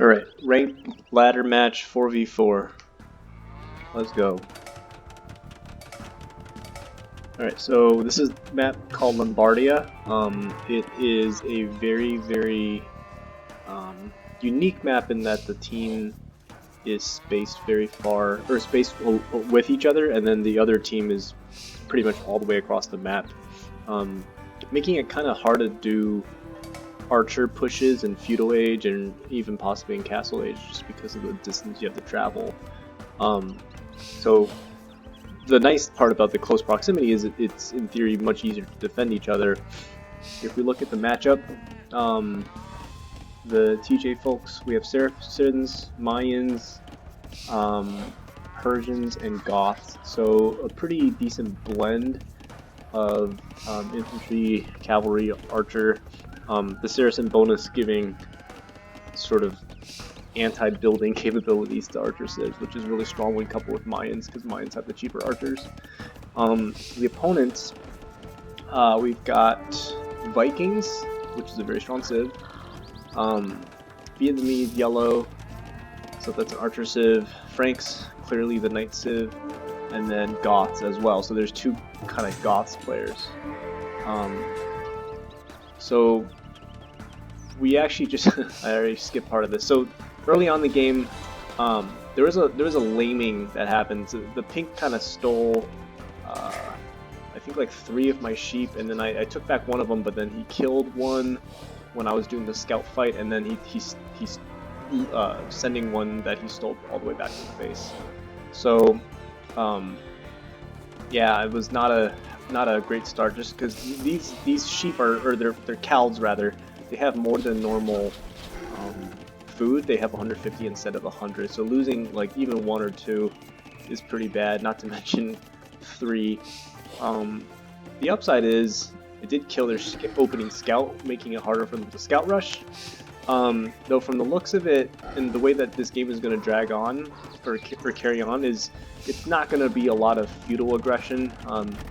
Alright, ranked ladder match 4v4. Let's go. Alright, so this is a map called Lombardia. It is a very unique map in that the team is spaced very far, or spaced with each other, and then the other team is pretty much all the way across the map, making it kind of hard to do archer pushes in feudal age and even possibly in castle age, just because of the distance you have to travel. So the nice part about the close proximity is it's in theory much easier to defend each other. If we look at the matchup, the TJ folks, we have Saracens, Mayans, Persians, and Goths. So a pretty decent blend of infantry, cavalry, archer. The Saracen bonus giving sort of anti-building capabilities to archer civs, which is really strong when coupled with Mayans, because Mayans have the cheaper archers. The opponents, we've got Vikings, which is a very strong civ. Vietnamese yellow, so that's an archer civ. Franks, clearly the knight civ, and then Goths as well. So there's two kind of Goths players. So we actually just I already skipped part of this. So early on in the game, there was a laming that happened. So the pink kind of stole, I think like 3 of my sheep, and then I took back one of them, but then he killed one when I was doing the scout fight, and then he's sending one that he stole all the way back to the base. So yeah, it was not a great start, just because these sheep are, or they're cows rather. They have more than normal food. They have 150 instead of 100, so losing like even 1 or 2 is pretty bad, not to mention 3. The upside is it did kill their opening scout, making it harder for them to scout rush. Though from the looks of it, and the way that this game is going to drag on, or carry on, is it's not going to be a lot of feudal aggression.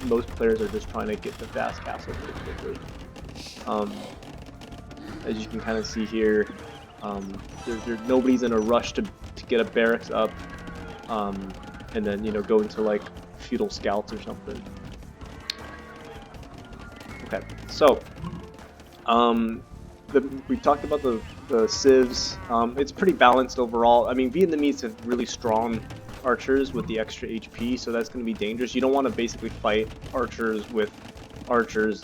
Most players are just trying to get the fast castle pretty quickly. As you can kind of see here, nobody's in a rush to get a barracks up, and then go into like feudal scouts or something. Okay, so we talked about the civs. It's pretty balanced overall. I mean, Vietnamese have really strong archers with the extra HP, so that's going to be dangerous. You don't want to basically fight archers with archers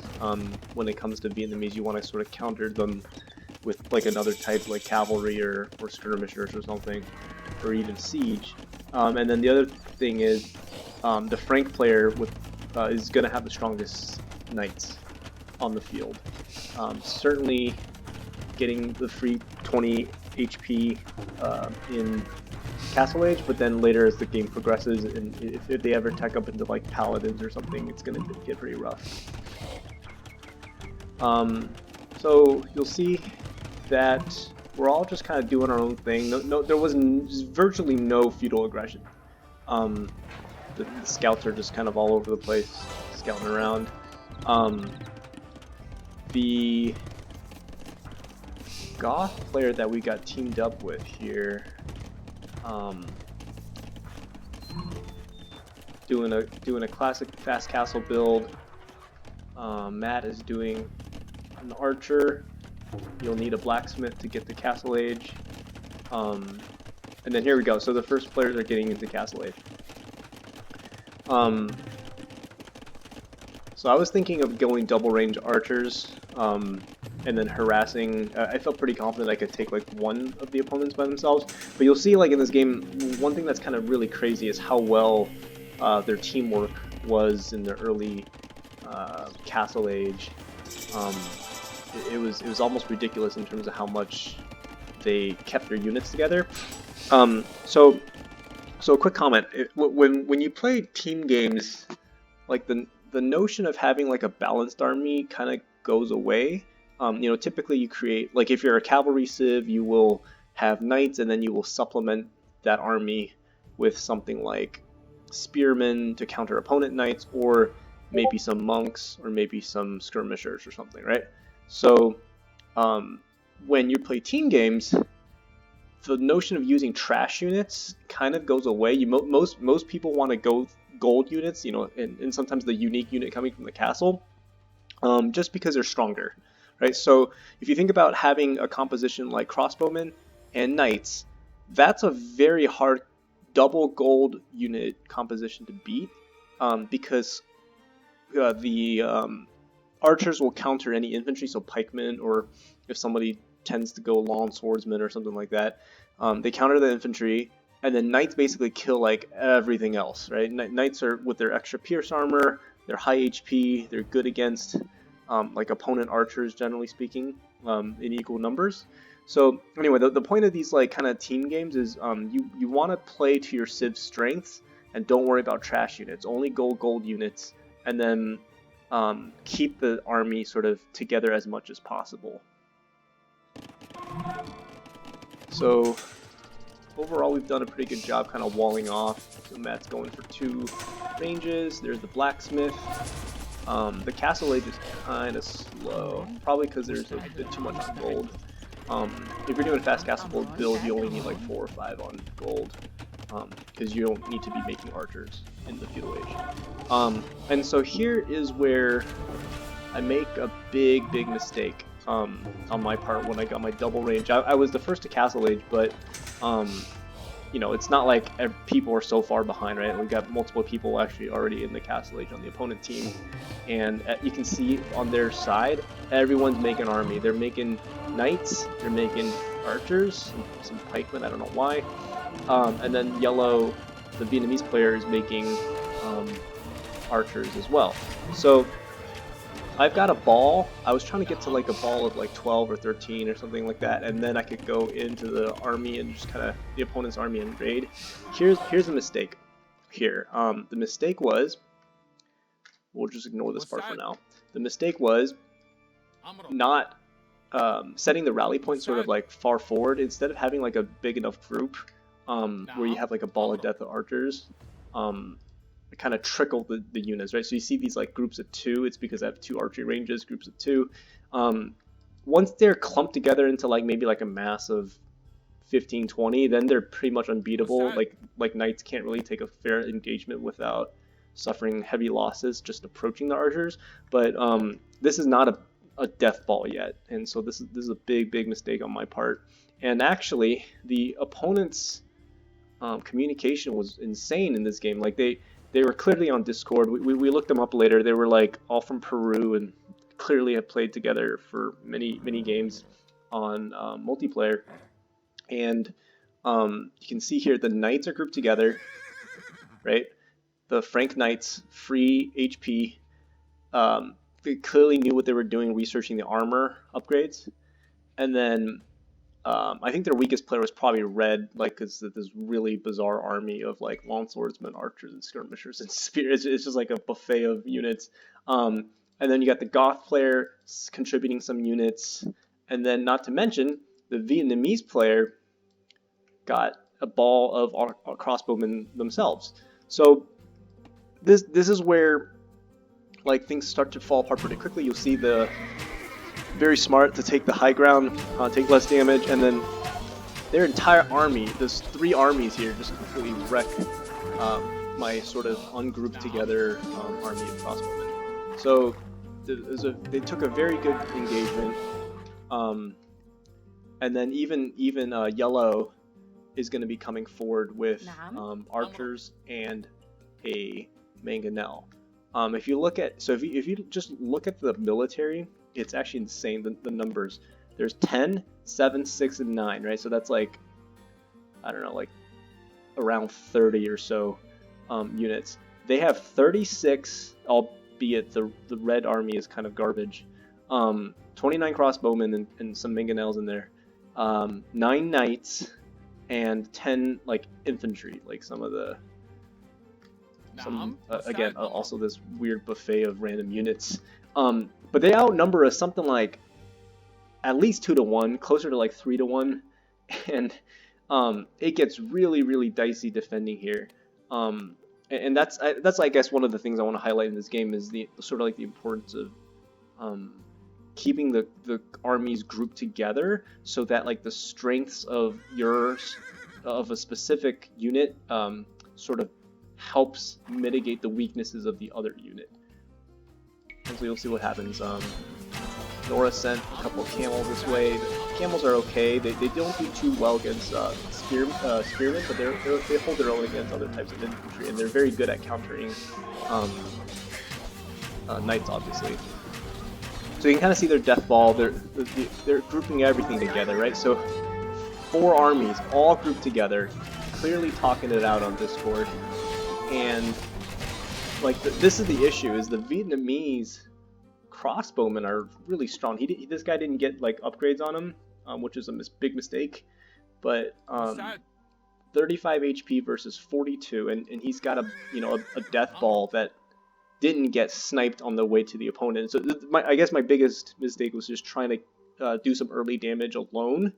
when it comes to Vietnamese. You want to sort of counter them with like another type, like cavalry or skirmishers or something, or even siege. And then the other thing is the Frank player is going to have the strongest knights on the field. Certainly getting the free 20 HP in Castle Age, but then later as the game progresses, and if they ever tech up into like paladins or something, it's going to get pretty rough. So you'll see that we're all just kind of doing our own thing. There was virtually no feudal aggression. The scouts are just kind of all over the place, scouting around. The Goth player that we got teamed up with here, doing a classic fast castle build. Matt is doing an archer. You'll need a blacksmith to get the castle age. And then here we go. So the first players are getting into castle age. So I was thinking of going double range archers, and then harassing. I felt pretty confident I could take like one of the opponents by themselves. But you'll see, like in this game, one thing that's kind of really crazy is how well their teamwork was in the early castle age. It was almost ridiculous in terms of how much they kept their units together. So a quick comment: when you play team games, like the notion of having like a balanced army kind of goes away. Typically you create, like if you're a cavalry civ, you will have knights, and then you will supplement that army with something like spearmen to counter opponent knights, or maybe some monks, or maybe some skirmishers or something, right? So when you play team games, the notion of using trash units kind of goes away. Most people want to go gold units, you know, and sometimes the unique unit coming from the castle, just because they're stronger, right? So if you think about having a composition like crossbowmen and knights, that's a very hard double gold unit composition to beat, because the archers will counter any infantry, so pikemen, or if somebody tends to go long swordsman or something like that, they counter the infantry, and then knights basically kill like everything else, right? Knights are with their extra pierce armor, they're high HP, they're good against like opponent archers, generally speaking, in equal numbers. So anyway, the point of these like kind of team games is you want to play to your civ's strengths and don't worry about trash units. Only gold units, and then keep the army sort of together as much as possible. So overall, we've done a pretty good job kind of walling off. So Matt's going for 2 ranges. There's the blacksmith. The castle age is kind of slow, probably because there's a bit too much on gold. If you're doing a fast castle build, you only need like 4 or 5 on gold, because you don't need to be making archers in the feudal age. And so here is where I make a big mistake on my part when I got my double range. I was the first to castle age, but you know, it's not like people are so far behind, right? We got multiple people actually already in the castle age on the opponent team, and you can see on their side, everyone's making army. They're making knights, they're making archers, some pikemen, I don't know why, and then yellow, the Vietnamese player, is making archers as well. So I've got a ball. I was trying to get to like a ball of like 12 or 13 or something like that, and then I could go into the army and just kind of the opponent's army and raid. Here's the mistake here. The mistake was, we'll just ignore this part for now. The mistake was not setting the rally point sort of like far forward. Instead of having like a big enough group where you have like a ball of death of archers, kind of trickle the units, right? So you see these like groups of 2, it's because I have 2 archery ranges, groups of 2. Once they're clumped together into like maybe like a mass of 15, 20, then they're pretty much unbeatable. Like knights can't really take a fair engagement without suffering heavy losses just approaching the archers. But this is not a death ball yet, and so this is a big mistake on my part. And actually, the opponent's communication was insane in this game. Like they were clearly on Discord. We looked them up later. They were like all from Peru and clearly have played together for many games on multiplayer. And you can see here the knights are grouped together, right? The Frank Knights, free HP. They clearly knew what they were doing, researching the armor upgrades. And then I think their weakest player was probably red, like, because this really bizarre army of like long swordsmen, archers, and skirmishers and spears. It's just like a buffet of units. And then you got the Goth player contributing some units, and then not to mention the Vietnamese player got a ball of crossbowmen themselves. So this is where like things start to fall apart pretty quickly. You'll see the very smart to take the high ground, take less damage, and then their entire army, there's 3 armies here, just completely wreck my sort of ungrouped together army of crossbowmen. So they took a very good engagement, and then even yellow is going to be coming forward with archers and a Meng-Yang. If you look at, so if you just look at the military, it's actually insane, the numbers. There's 10, 7, 6, and 9, right? So that's like, I don't know, like around 30 or so units. They have 36, albeit the red army is kind of garbage. 29 crossbowmen and some Meng-Yangs in there. 9 knights and 10 like infantry, like some of the again also this weird buffet of random units. But they outnumber us something like at least 2 to 1, closer to like 3 to 1, and it gets really dicey defending here. And that's I guess one of the things I want to highlight in this game is the sort of like the importance of keeping the armies grouped together so that like the strengths of a specific unit sort of helps mitigate the weaknesses of the other unit. And so you'll see what happens. Nora sent a couple of camels this way. The camels are okay. They don't do too well against spearmen, but they hold their own against other types of infantry, and they're very good at countering knights, obviously. So you can kind of see their death ball. They're grouping everything together, right? So 4 armies all grouped together, clearly talking it out on Discord, and like this is the issue: is the Vietnamese crossbowmen are really strong. This guy didn't get like upgrades on him, which is a big mistake. But 35 HP versus 42, and he's got a death ball that didn't get sniped on the way to the opponent. So I guess my biggest mistake was just trying to do some early damage alone.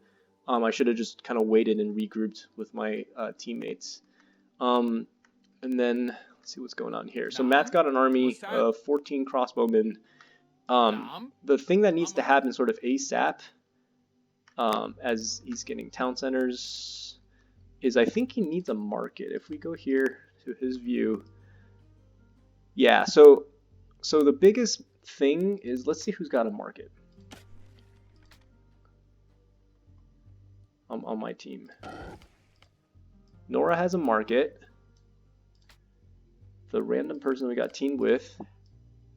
I should have just kind of waited and regrouped with my teammates. And then let's see what's going on here. So Matt's got an army of 14 crossbowmen. The thing that needs to happen sort of ASAP, as he's getting town centers, is I think he needs a market. If we go here to his view, yeah, so the biggest thing is, let's see who's got a market on my team. Nora has a market. The random person we got teamed with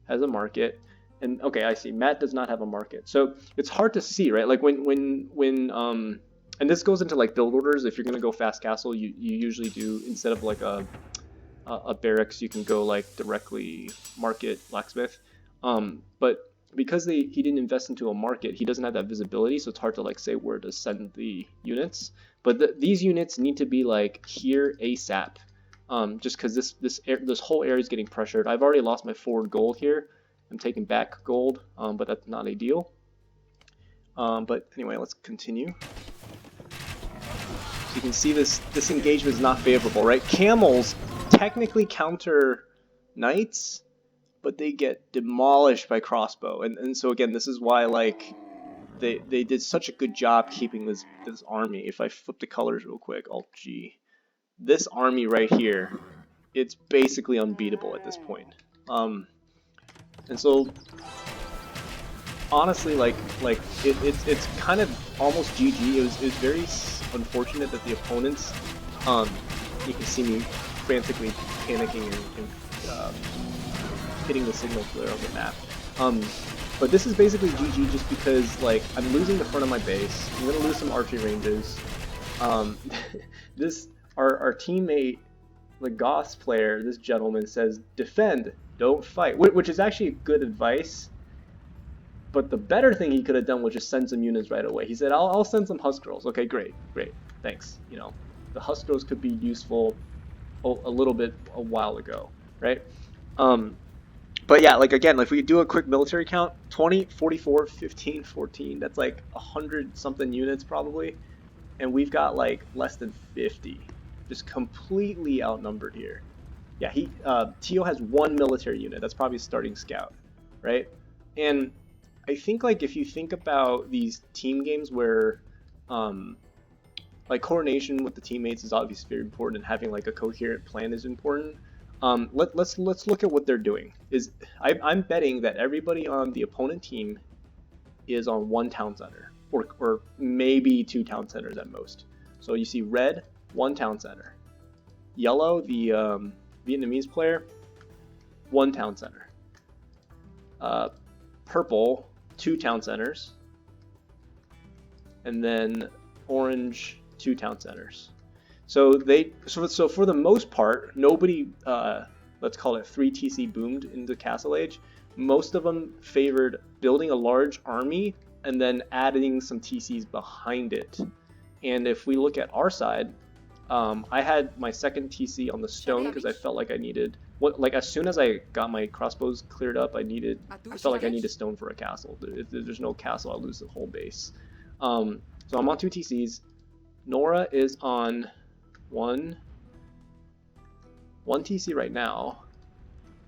has a market. And okay, I see. Matt does not have a market, so it's hard to see, right? Like when and this goes into like build orders. If you're gonna go fast castle, you usually do, instead of like a barracks, you can go like directly market blacksmith. But because he didn't invest into a market, he doesn't have that visibility, so it's hard to like say where to send the units. But these units need to be like here ASAP, just because this whole area is getting pressured. I've already lost my forward gold here. I'm taking back gold, but that's not ideal. But anyway, let's continue. So you can see this engagement is not favorable, right? Camels technically counter knights, but they get demolished by crossbow. And so again, this is why like they did such a good job keeping this army. If I flip the colors real quick, Alt G, this army right here, it's basically unbeatable at this point. And so, honestly, like it's kind of almost GG. It was very unfortunate that the opponents, you can see me frantically panicking and hitting the signal flare on the map. But this is basically GG just because like I'm losing the front of my base. I'm gonna lose some archery ranges. Our teammate, the Goths player, this gentleman says, defend, don't fight, which is actually good advice. But the better thing he could have done was just send some units right away. He said, I'll send some husk girls. Okay, great, thanks. You know, the husk girls could be useful a little bit a while ago, right? But yeah, like again, if we do a quick military count, 20, 44, 15, 14, that's like 100 something units probably. And we've got like less than 50. Just completely outnumbered here. Yeah, Tio has 1 military unit. That's probably a starting scout, right? And I think like if you think about these team games where like coordination with the teammates is obviously very important, and having like a coherent plan is important. Let's look at what they're doing. I'm betting that everybody on the opponent team is on 1 town center, or maybe 2 town centers at most. So you see red, 1 town center. Yellow, the Vietnamese player, 1 town center. Purple, 2 town centers. And then orange, 2 town centers. So for the most part, nobody, let's call it 3 TC boomed into Castle Age. Most of them favored building a large army and then adding some TCs behind it. And if we look at our side, I had my 2nd TC on the stone because I felt like I needed, as soon as I got my crossbows cleared up, I felt like I needed stone for a castle. If there's no castle, I'll lose the whole base. So I'm on 2 TCs. Nora is on 1 TC right now.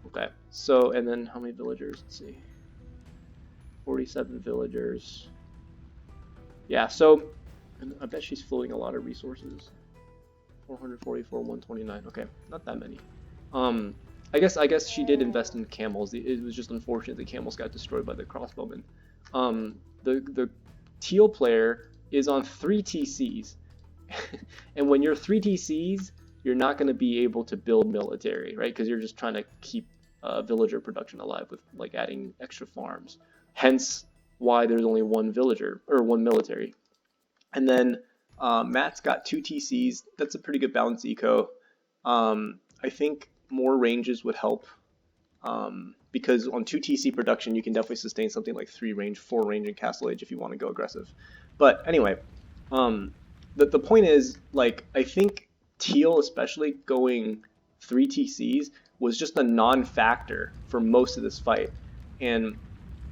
Okay, so, and then how many villagers? Let's see. 47 villagers. Yeah, so I bet she's floating a lot of resources. 444, 129. Okay, not that many. I guess she did invest in camels. It was just unfortunate the camels got destroyed by the crossbowmen. The teal player is on 3 TCs, and when you're 3 TCs, you're not going to be able to build military, right? Because you're just trying to keep villager production alive with like adding extra farms. Hence why there's only 1 villager or 1 military. And then Matt's got 2 TCs. That's a pretty good balanced eco. I think more ranges would help because on 2 TC production you can definitely sustain something like 3 range, 4 range in Castle Age if you want to go aggressive. But anyway, the point is, like, I think Teal, especially going 3 TCs, was just a non-factor for most of this fight. And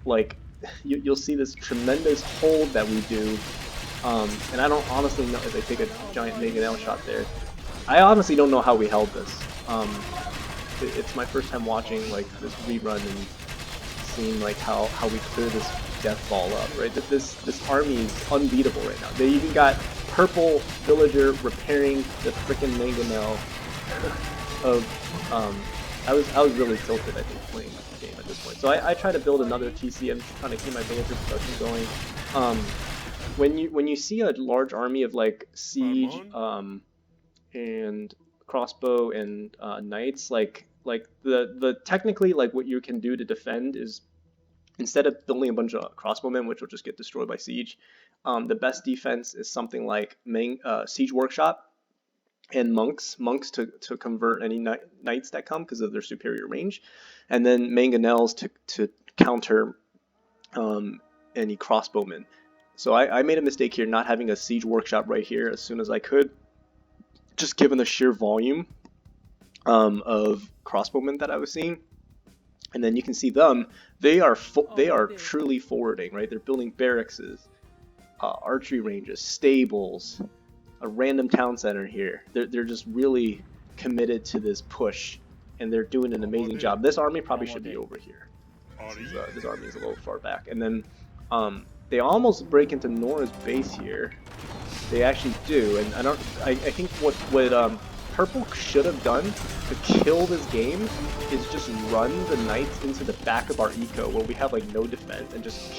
like you'll see this tremendous hold that we do. And I don't honestly know if I take a giant Meng-Yang shot there. I honestly don't know how we held this. It's my first time watching like this rerun and seeing like how we clear this death ball up, right? That this army is unbeatable right now. They even got purple villager repairing the freaking Meng-Yang of I was really tilted, I think, playing the game at this point. So I try to build another TC. I'm trying to keep my villager production going. When you see a large army of like siege and crossbow and knights, like the technically like what you can do to defend is, instead of building a bunch of crossbowmen which will just get destroyed by siege, the best defense is something like siege workshop and monks to convert any knights that come because of their superior range, and then mangonels to counter any crossbowmen. So I made a mistake here not having a siege workshop right here as soon as I could, just given the sheer volume of crossbowmen that I was seeing. And then you can see them; they are truly forwarding, right? They're building barracks, archery ranges, stables, a random town center here. They're just really committed to this push, and they're doing an amazing job. This army probably should be over here. This army is a little far back, and then they almost break into Nora's base here. They actually do, and I think what Purple should have done to kill this game is just run the knights into the back of our eco where we have like no defense and just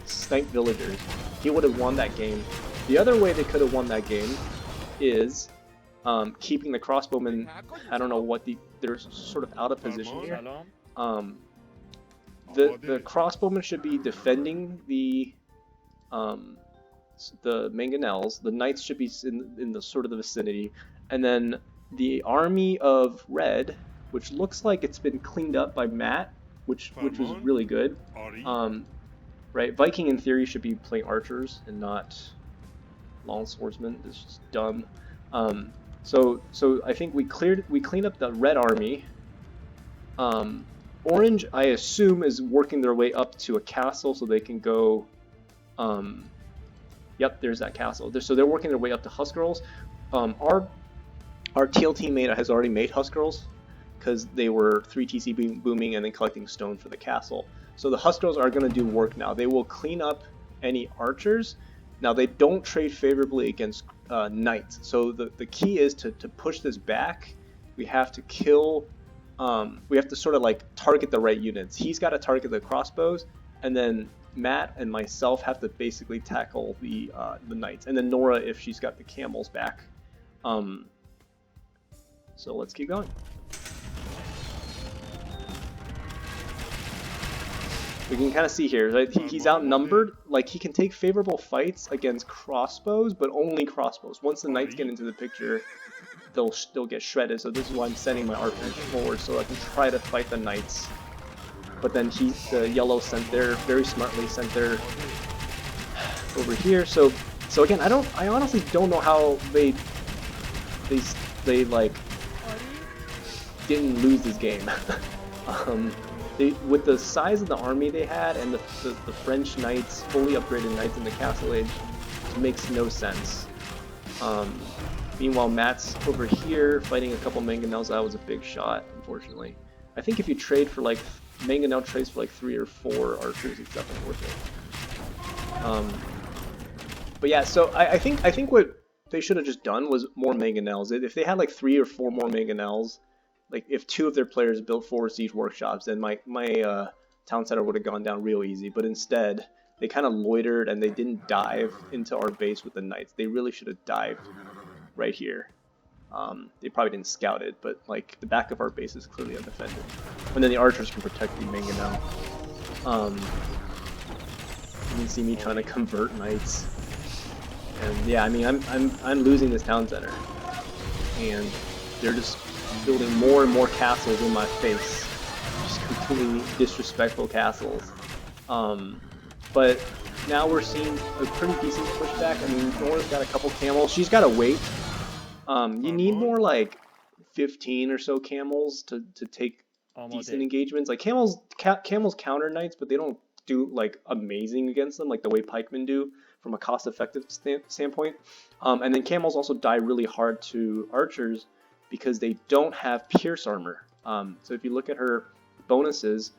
snipe villagers. He would have won that game. The other way they could have won that game is keeping the crossbowmen. I don't know what they're sort of out of position here. The crossbowmen should be defending the mangonels. The knights should be in the sort of the vicinity, and then the army of red, which looks like it's been cleaned up by Matt, which was really good. Right, Viking in theory should be playing archers and not long swordsmen. It's just dumb. So I think we cleaned up the red army. Orange, I assume, is working their way up to a castle so they can go. Yep, there's that castle. So they're working their way up to Husk Girls. Our teal teammate has already made Husk Girls because they were 3 TC booming and then collecting stone for the castle. So the Husk Girls are going to do work now. They will clean up any archers. Now they don't trade favorably against knights. So the key is to push this back. We have to kill. We have to sort of like target the right units. He's got to target the crossbows, and then Matt and myself have to basically tackle the knights, and then Nora if she's got the camels back. So let's keep going. We can kind of see here, right? He's outnumbered. Like, he can take favorable fights against crossbows, but only crossbows. Once the knights get into the picture, they'll get shredded. So this is why I'm sending my archers forward so I can try to fight the knights. But then the yellow very smartly sent their over here. So again, I honestly don't know how they like didn't lose this game. With the size of the army they had and the French knights, fully upgraded knights in the Castle Age, it makes no sense. Meanwhile, Matt's over here fighting a couple mangonels. That was a big shot, unfortunately. I think if you trade for like Mangonel trace for like 3 or 4 archers, it's definitely worth it. But yeah, so I think what they should have just done was more Mangonels. If they had like 3 or 4 more Mangonels, like if 2 of their players built 4 siege workshops, then my town center would have gone down real easy. But instead, they kind of loitered and they didn't dive into our base with the knights. They really should have dived right here. They probably didn't scout it, but like the back of our base is clearly undefended. And then the archers can protect the Mangonel. You can see me trying to convert knights. And yeah, I mean, I'm losing this town center, and they're just building more and more castles in my face, just completely disrespectful castles. But now we're seeing a pretty decent pushback. I mean, Nora's got a couple camels. She's got to wait. You need more like 15 or so camels to take decent engagements. Like camels counter knights, but they don't do like amazing against them like the way pikemen do from a cost-effective standpoint. And then camels also die really hard to archers because they don't have pierce armor. So if you look at her bonuses,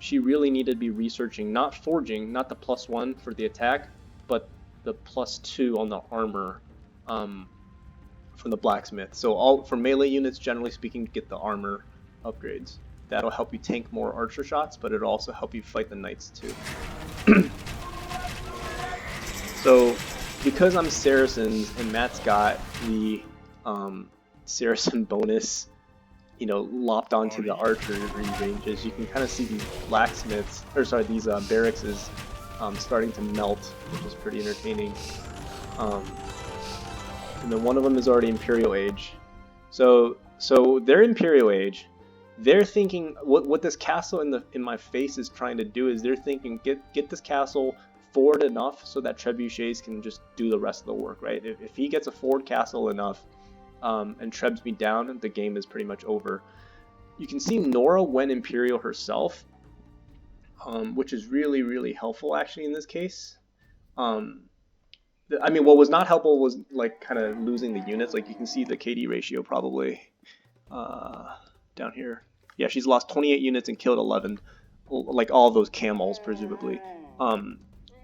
she really needed to be researching, not forging, not the +1 for the attack, but the +2 on the armor from the blacksmith. So all for melee units, generally speaking, get the armor upgrades. That'll help you tank more archer shots, but it'll also help you fight the knights too. So, because I'm Saracens and Matt's got the Saracen bonus, you know, lopped onto the archery ranges, you can kind of see these blacksmiths, or sorry, these barracks is starting to melt, which is pretty entertaining. And then one of them is already Imperial Age. So they're Imperial Age. They're thinking what this castle in my face is trying to do is they're thinking get this castle forward enough so that trebuchets can just do the rest of the work, right? If he gets a forward castle enough and trebs me down, the game is pretty much over. You can see Nora went Imperial herself, which is really, really helpful actually in this case. I mean, what was not helpful was like kind of losing the units. Like you can see the KD ratio probably down here. Yeah, she's lost 28 units and killed 11, like all those camels presumably.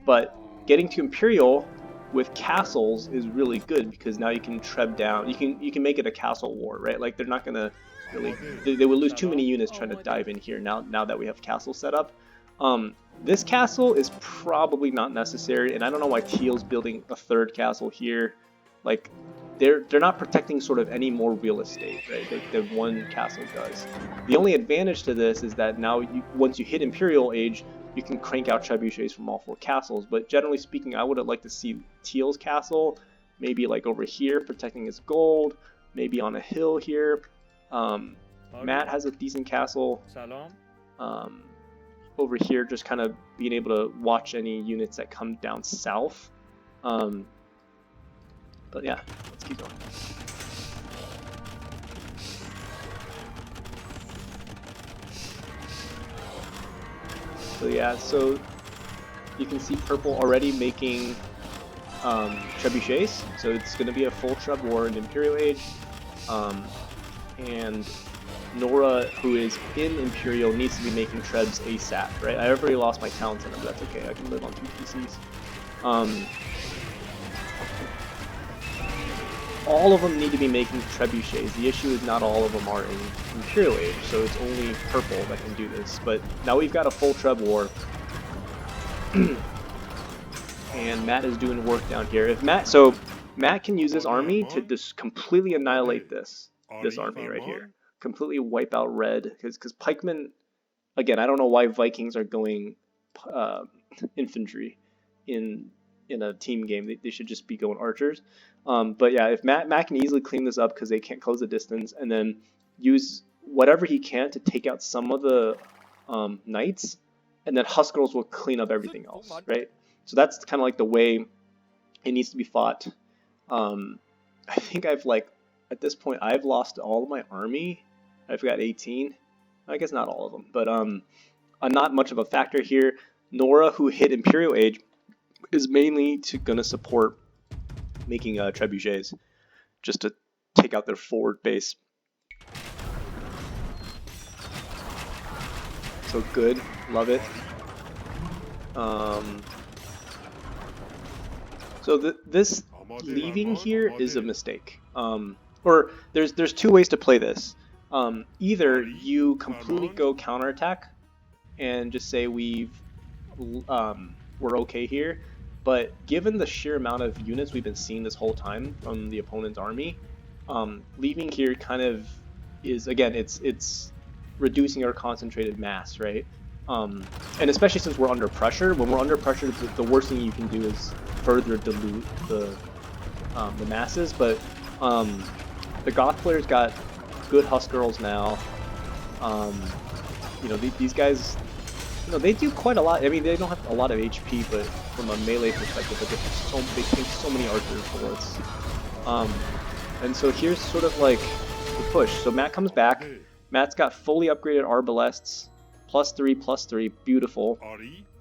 But getting to Imperial with castles is really good because now you can treb down. You can make it a castle war, right? Like they're not gonna really they would lose too many units trying to dive in here now that we have castle set up. This castle is probably not necessary, and I don't know why Teal's building a third castle here. Like, they're not protecting sort of any more real estate, right? The one castle does. The only advantage to this is that now, once you hit Imperial Age, you can crank out trebuchets from all 4 castles. But generally speaking, I would have liked to see Teal's castle, maybe like over here, protecting his gold, maybe on a hill here. Matt has a decent castle. Over here, just kind of being able to watch any units that come down south. But yeah, let's keep going. So yeah, so you can see purple already making trebuchets. So it's going to be a full treb war in Imperial Age. And Nora, who is in Imperial, needs to be making trebs ASAP, right? I already lost my town center, but that's okay. I can live on 2 PCs. All of them need to be making trebuchets. The issue is not all of them are in Imperial Age, so it's only purple that can do this. But now we've got a full treb war, and Matt is doing work down here. So Matt can use his army to just completely annihilate this army right here. Completely wipe out red, because pikemen, again, I don't know why Vikings are going infantry in a team game. They should just be going archers. But yeah, if Matt can easily clean this up because they can't close the distance, and then use whatever he can to take out some of the knights, and then Huskers will clean up everything else, right? So that's kind of like the way it needs to be fought. I think at this point, I've lost all of my army. I've got 18. I guess not all of them, but not much of a factor here. Nora, who hit Imperial Age, is mainly going to support making trebuchets, just to take out their forward base. So good, love it. So this leaving here is a mistake. Or there's two ways to play this. Either you completely go counterattack and just say we're okay here, but given the sheer amount of units we've been seeing this whole time from the opponent's army, leaving here kind of is, again, it's reducing our concentrated mass, right? And especially since we're under pressure, when we're under pressure, the worst thing you can do is further dilute the masses. But the Goth players got good Husk girls now. You know, these guys, you know, they do quite a lot. I mean, they don't have a lot of HP, but from a melee perspective, they take so many archers bullets. And so here's sort of like the push. So Matt comes back. Matt's got fully upgraded arbalests, +3/+3, beautiful.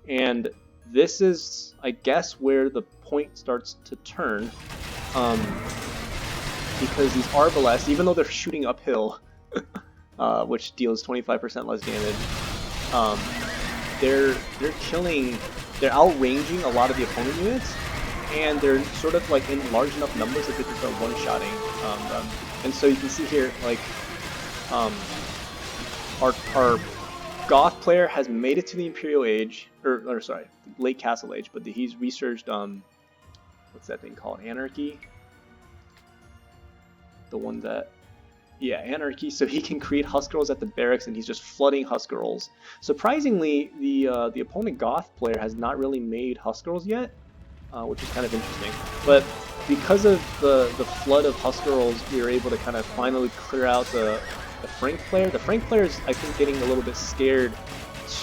And this is, I guess, where the point starts to turn, because these arbalests, even though they're shooting uphill, which deals 25% less damage, they're outranging a lot of the opponent units, and they're sort of like in large enough numbers that they can start one-shotting them. And so you can see here, like, our Goth player has made it to the Imperial Age, or sorry, late Castle Age, but he's researched, what's that thing called? Anarchy? The one that, yeah, Anarchy, so he can create Husk girls at the barracks, and he's just flooding Husk girls. Surprisingly, the opponent Goth player has not really made Husk girls yet, which is kind of interesting. But because of the flood of Husk girls, we were able to kind of finally clear out the Frank player. The Frank player is, I think, getting a little bit scared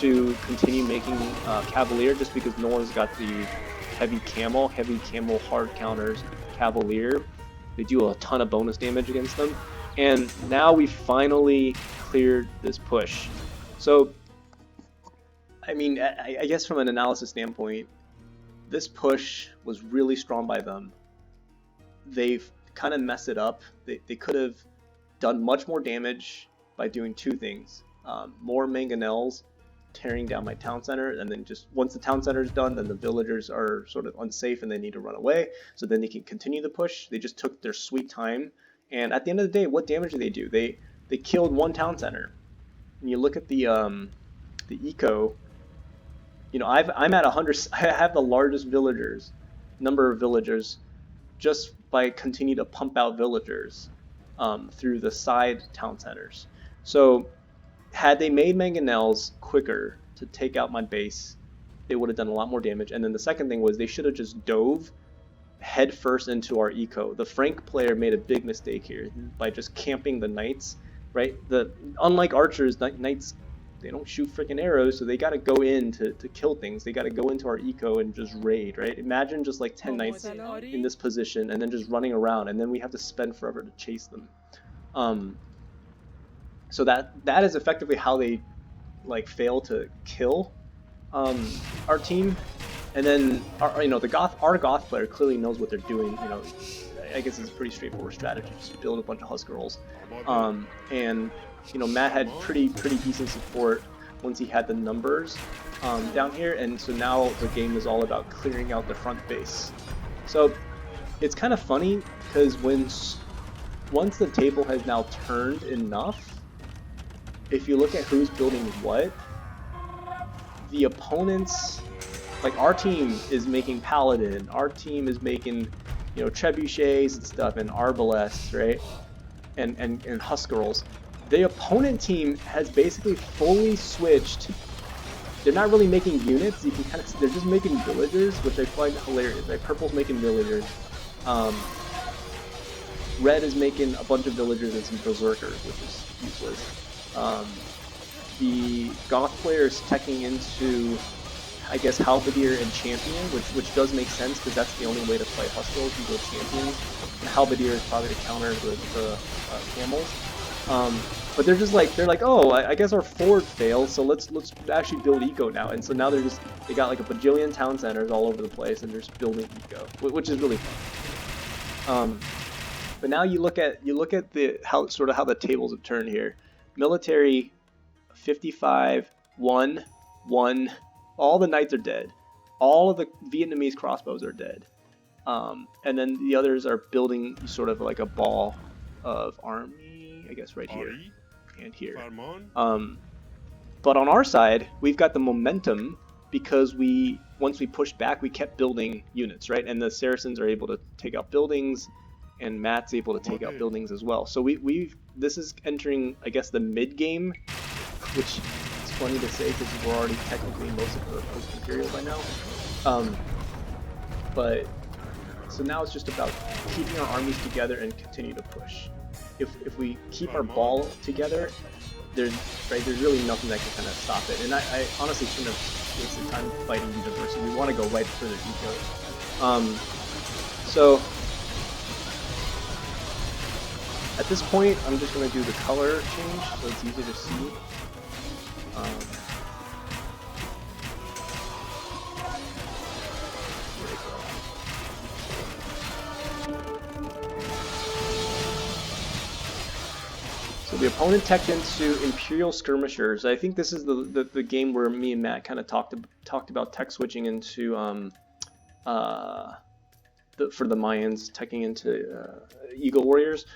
to continue making Cavalier, just because no one's got the heavy camo hard counters Cavalier. They do a ton of bonus damage against them. And now we finally cleared this push. So, I mean, I guess from an analysis standpoint, this push was really strong by them. They've kind of messed it up. They could have done much more damage by doing two things. More mangonels tearing down my town center, and then just once the town center is done, then the villagers are sort of unsafe and they need to run away, so then they can continue the push. They just took their sweet time, and at the end of the day, what damage did they do? They killed one town center. And you look at the eco, you know, I'm at 100. I have the largest number of villagers, just by continue to pump out villagers through the side town centers. So had they made mangonels quicker to take out my base, they would have done a lot more damage. And then the second thing was they should have just dove head first into our eco. The Frank player made a big mistake here by just camping the knights, right? Unlike archers, knights, they don't shoot freaking arrows, so they got to go in to kill things. They got to go into our eco and just raid, right? Imagine just like 10 knights in this position and then just running around, and then we have to spend forever to chase them. So that is effectively how they like fail to kill our team. And then our Goth player clearly knows what they're doing. You know, I guess it's a pretty straightforward strategy. Just build a bunch of Husk girls. And you know, Matt had pretty decent support once he had the numbers down here, and so now the game is all about clearing out the front base. So it's kind of funny because once the table has now turned enough, if you look at who's building what, the opponents, like our team is making Paladin, our team is making, you know, trebuchets and stuff, and arbalests, right, and Husk girls. The opponent team has basically fully switched. They're not really making units. You can kind of, they're just making villagers, which I find hilarious. Right? Purple's making villagers. Red is making a bunch of villagers and some berserkers, which is useless. The Goth player is teching into, I guess, Halberdier and Champion, which does make sense because that's the only way to play Husk girls. You go Champion. And Halberdier is probably to counter the camels. But they're just like, oh, I guess our forward failed, so let's actually build eco now. And so now they got like a bajillion town centers all over the place, and they're just building eco, which is really fun. But now you look at how the tables have turned here. Military 55, One, one. All the knights are dead. All of the Vietnamese crossbows are dead. And then the others are building sort of like a ball of army, I guess right here and here. But on our side, we've got the momentum because once we pushed back, we kept building units, right? And the Saracens are able to take out buildings, and Matt's able to take out buildings as well. So this is entering, I guess, the mid game, which is funny to say because we're already technically most of the post-imperial by now. But so now it's just about keeping our armies together and continue to push. If we keep our ball together, there's really nothing that can kind of stop it. And I honestly shouldn't have wasted time fighting University. We want to go right for their eco. So at this point, I'm just going to do the color change so it's easier to see. So the opponent teched into Imperial Skirmishers. I think this is the game where me and Matt kind of talked about tech switching into for the Mayans, teching into Eagle Warriors.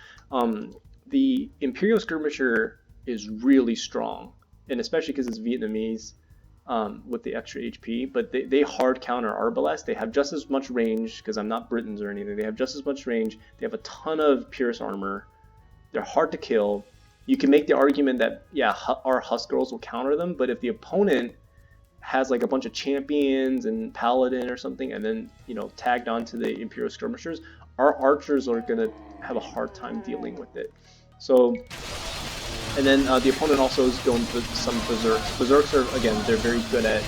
The Imperial Skirmisher is really strong, and especially because it's Vietnamese with the extra HP, but they hard counter Arbalest. They have just as much range, because I'm not Britons or anything. They have just as much range. They have a ton of Pierce armor. They're hard to kill. You can make the argument that, yeah, our Husk Girls will counter them, but if the opponent has like a bunch of champions and paladin or something, and then, you know, tagged onto the Imperial Skirmishers, our archers are going to have a hard time dealing with it. So, and then the opponent also is going for some Berserks. Berserks are, again, they're very good at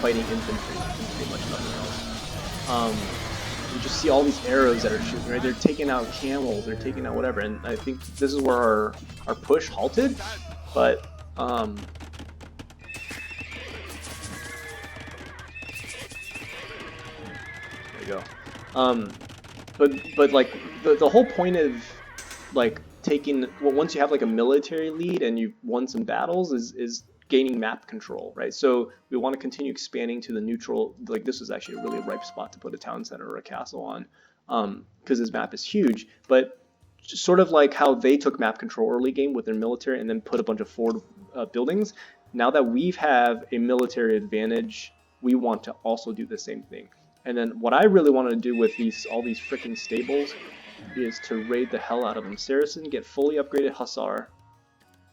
fighting infantry and pretty much nothing else. You just see all these arrows that are shooting, right? They're taking out camels, they're taking out whatever, and I think this is where our push halted, but there you go. But like the whole point of like taking, well, once you have like a military lead and you've won some battles is gaining map control, right? So we want to continue expanding to the neutral. Like this is actually a really ripe spot to put a town center or a castle on, because this map is huge. But just sort of like how they took map control early game with their military and then put a bunch of forward buildings. Now that we have a military advantage, we want to also do the same thing. And then what I really want to do with all these freaking stables is to raid the hell out of them. Saracen, get fully upgraded Hussar.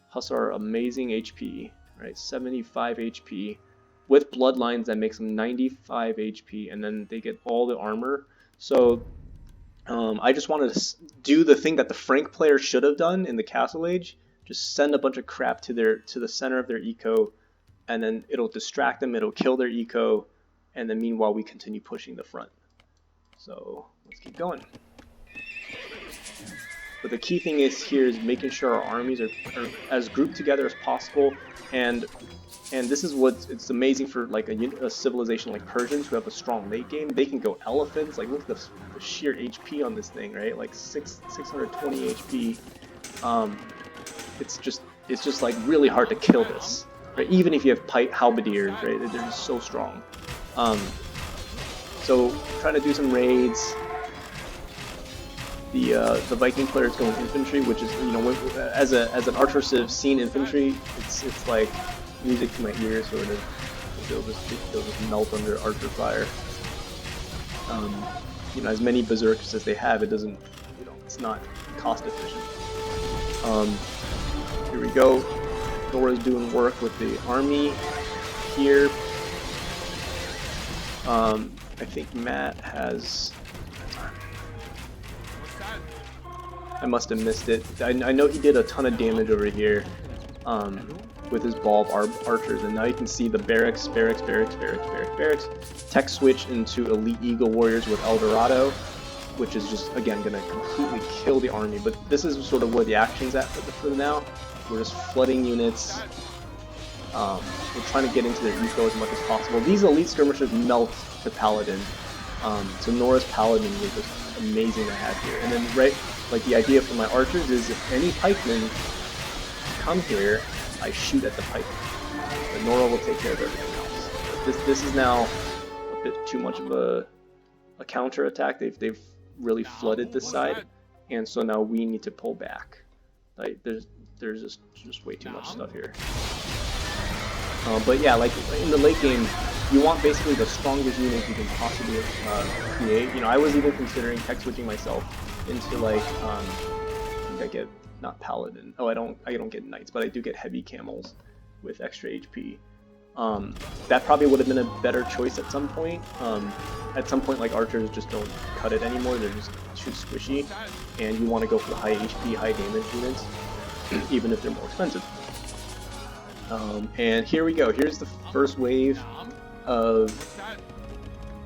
Hussar, amazing HP. Right, 75 HP with bloodlines that makes them 95 HP, and then they get all the armor. So I just wanted to do the thing that the Frank player should have done in the Castle Age. Just send a bunch of crap to the center of their eco, and then it'll distract them, it'll kill their eco, and then meanwhile we continue pushing the front. So let's keep going. But the key thing is making sure our armies are as grouped together as possible, and this is it's amazing for like a civilization like Persians who have a strong late game. They can go elephants. Like look at the sheer HP on this thing, right? Like 620 HP. It's just like really hard to kill this, right? Even if you have halberdiers, right? They're just so strong. So trying to do some raids. The Viking player is going infantry, which is, you know, as an archer civ seen infantry, it's like music to my ears, sort of. They'll just melt under archer fire. You know, as many berserkers as they have, it doesn't, you know, it's not cost efficient. Here we go. Dora's doing work with the army here. I think Matt has. I must have missed it. I know he did a ton of damage over here with his ball of archers, and now you can see the barracks, tech switch into Elite Eagle Warriors with El Dorado, which is just, again, going to completely kill the army. But this is sort of where the action's at for now. We're just flooding units. We're trying to get into their eco as much as possible. These Elite Skirmishers melt the Paladin. So Nora's Paladin was just amazing to have here. And then, right, like the idea for my archers is if any pikemen come here, I shoot at the pikemen. But Nora will take care of everything else. This is now a bit too much of a counter attack. They've really flooded this side, and so now we need to pull back. Like there's just way too much stuff here. But yeah, like in the late game, you want basically the strongest units you can possibly create. You know, I was even considering tech switching myself into like I think I get not paladin. Oh, I don't get knights, but I do get heavy camels with extra HP. That probably would have been a better choice at some point. At some point, like archers just don't cut it anymore. They're just too squishy, and you want to go for the high HP, high damage units, even if they're more expensive. And here we go. Here's the first wave of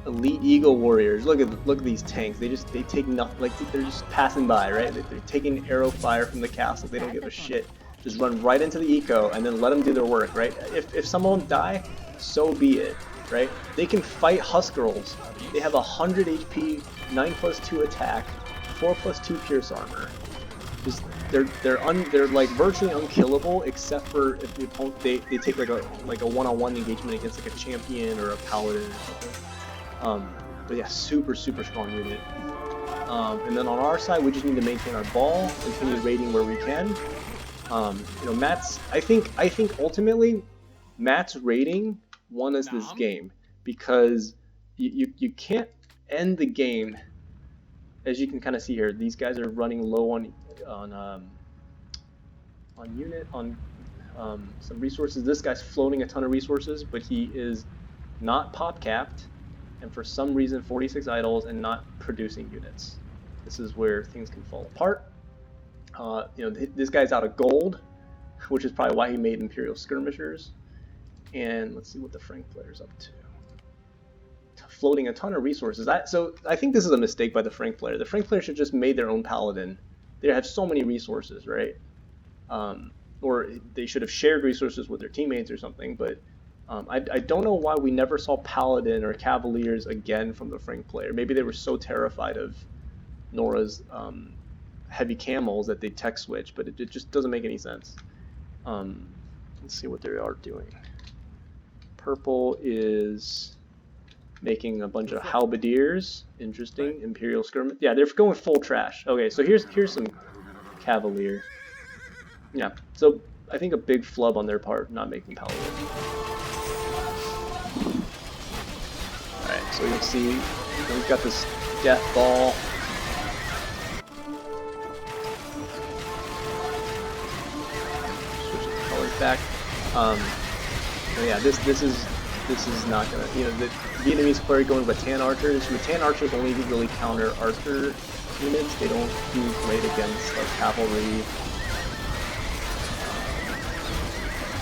elite eagle warriors. Look at these tanks. They take nothing. Like they're just passing by, right? They're taking arrow fire from the castle. They don't give a shit. Just run right into the eco and then let them do their work, right? If some of them die, so be it, right? They can fight Huskarls. They have 100 HP, 9+2 attack, 4+2 pierce armor. Just they're like virtually unkillable except for if the opponent they take like a one-on-one engagement against like a champion or a paladin or something. But yeah, super strong unit. And then on our side, we just need to maintain our ball, continue raiding where we can. You know, Matt's. I think ultimately, Matt's raiding won us this game because you can't end the game. As you can kind of see here, these guys are running low on some resources. This guy's floating a ton of resources, but he is not pop capped, and for some reason 46 idols and not producing units. This is where things can fall apart. You know, this guy's out of gold, which is probably why he made Imperial Skirmishers. And let's see what the Frank player's up to. Floating a ton of resources. So I think this is a mistake by the Frank player. The Frank player should just made their own paladin. They have so many resources, right? Or they should have shared resources with their teammates or something. But I don't know why we never saw paladin or cavaliers again from the Frank player. Maybe they were so terrified of Nora's heavy camels that they tech switch, but it just doesn't make any sense. Let's see what they are doing. Purple is making a bunch of halberdiers. Interesting. Imperial skirmish. Yeah, they're going full trash. Okay, so here's some cavalier. Yeah, so I think a big flub on their part not making paladin. Alright, so you'll see we've got this death ball. Switch the colors back. Yeah, this is not gonna, you know, the Vietnamese player going Rattan archers. Rattan archers only really counter archer units. They don't do great against like cavalry.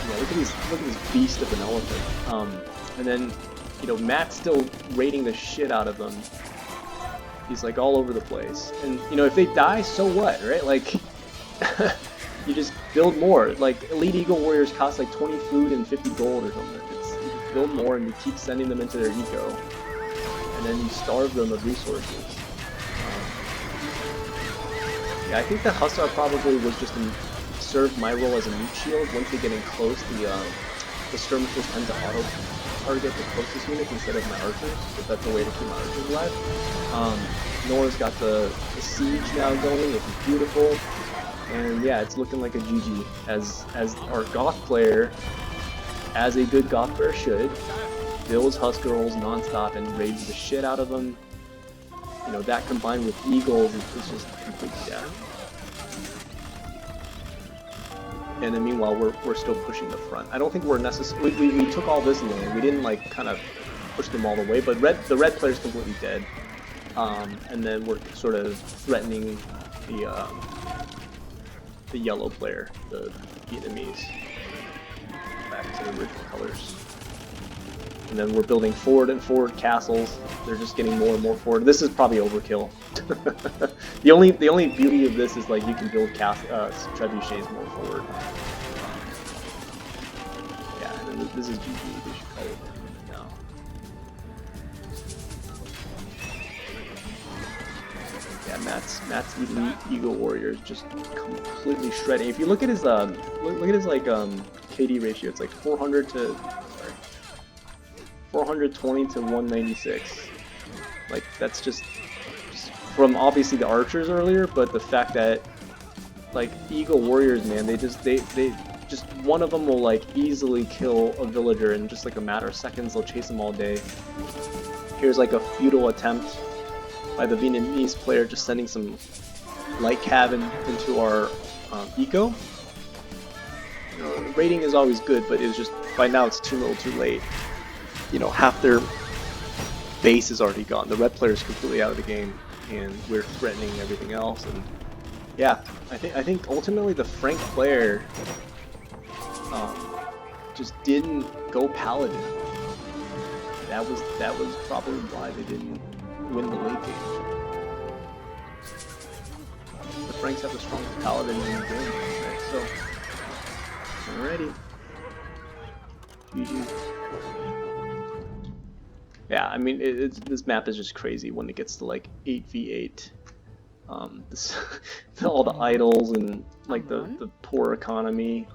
Yeah, look at this beast of an elephant. And then, you know, Matt's still raiding the shit out of them. He's like all over the place. And you know, if they die, so what, right? Like, you just build more. Like elite eagle warriors cost like 20 food and 50 gold or something. You just build more and you keep sending them into their eco, and then you starve them of resources. Yeah, I think the Hussar probably was just served my role as a meat shield. Once they get in close, the skirmishers tend to auto target the closest units instead of my archers, but that's a way to keep my archers alive. Nora's got the siege now going, which is beautiful. And yeah, it's looking like a GG, as our Goth player, as a good Goth player should, builds Huskarls nonstop and raids the shit out of them. You know, that combined with Eagles is just complete death. And then meanwhile, we're still pushing the front. I don't think we're necessarily, we took all this lane. We didn't like kind of push them all the way, but the red player's completely dead. And then we're sort of threatening the yellow player, the Vietnamese. Back to the original colors. And then we're building forward and forward castles. They're just getting more and more forward. This is probably overkill. the only beauty of this is like you can build trebuchets more forward. Yeah, and then this is GG. They should call it now. Yeah, Matt's elite eagle warrior is just completely shredding. If you look at his like KD ratio. It's like 420 to 196. Like that's just from obviously the archers earlier, but the fact that like Eagle Warriors, man, they just one of them will like easily kill a villager in just like a matter of seconds. They'll chase them all day. Here's like a futile attempt by the Vietnamese player, just sending some light cav into our eco. You know, raiding is always good, but it's just by now it's too little, too late. You know, half their base is already gone. The red player is completely out of the game, and we're threatening everything else. And yeah, I think ultimately the Frank player just didn't go paladin. That was probably why they didn't win the late game. The Franks have the strongest paladin in the game, right? So, alrighty. GG. Yeah, I mean, this map is just crazy when it gets to like 8v8. All the idols and like the poor economy.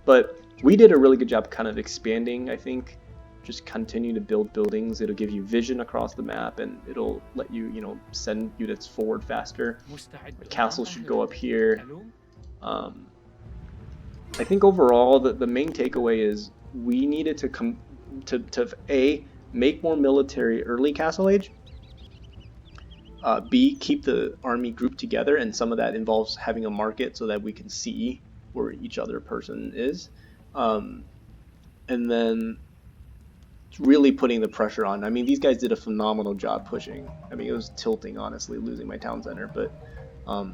But we did a really good job kind of expanding, I think. Just continue to build buildings. It'll give you vision across the map, and it'll let you, you know, send units forward faster. The castles should go up here. I think overall the main takeaway is we needed to A, make more military early Castle Age. B, keep the army grouped together, and some of that involves having a market so that we can see where each other person is. And then really putting the pressure on. I mean, these guys did a phenomenal job pushing. I mean, it was tilting, honestly, losing my town center, but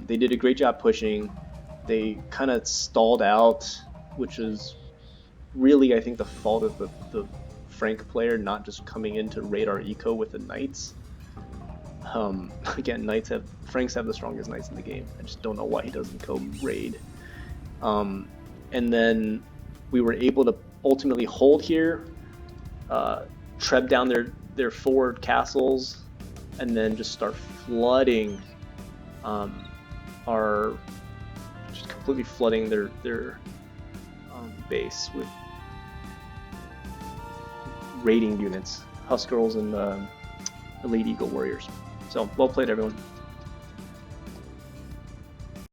they did a great job pushing. They kind of stalled out, which is really, I think, the fault of the Frank player not just coming in to raid our eco with the knights. Again, Franks have the strongest knights in the game. I just don't know why he doesn't go raid. And then we were able to ultimately hold here, treb down their forward castles, and then just start flooding just completely flooding their base with raiding units, Husk Girls and Elite Eagle Warriors. So, well played, everyone.